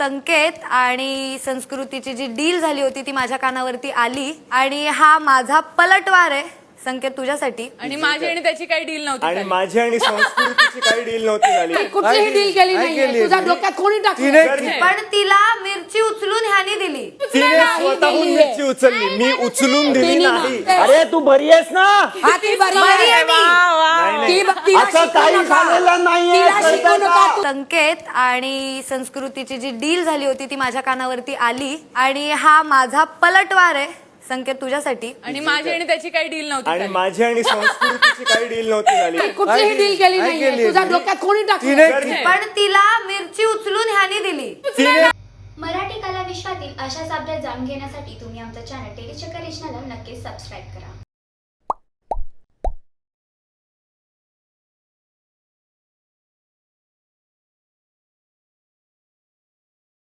संकेत आणि संस्कृतीची जी डील झाली होती ती माझ्या कानावरती आली आणि हा माझा पलटवार आहे संकेत तुझ्यासाठी. आणि माझी आणि त्याची काही डील नव्हती आणि झाली. माझी आणि संस्कृतीची काही डील नव्हती झाली. कुठलीही डील केली नाही. तुझ्या डोक्यात कोणी टाकली? पण तिला मिरची उचलून ह्यानी दिली. तिने स्वतःहून मिरची उचलली, मी उचलून दिली नाही. अरे तू बरी आहेस ना? हा, ती बरी बरी आहे. आहे मी. नाही, नाही. तिला असं शिकवू काही नका. झालेलं नाहीये. तिला शिकवू नका तू. संकेत आणि संस्कृतीची जी डील झाली होती ती माझ्या कानावरती आली आणि हा माझा पलटवार आहे संकेत तुझ्यासाठी. आणि माझी आणि त्याची काही डील नव्हती आणि झाली. माझी आणि संस्कृतीची काही डील नव्हती झाली. कुठलीही डील केली नाही. तुझ्या डोक्यात कोणी टाकली? पण तिला मिरची उचलून ह्यानी दिली. मराठी कला विश्वातील अशाच अपडेट जाणून घेण्यासाठी तुम्ही आमचं चॅनल टेलीचक्कर रिजनला नक्कीच सबस्क्राईब करा.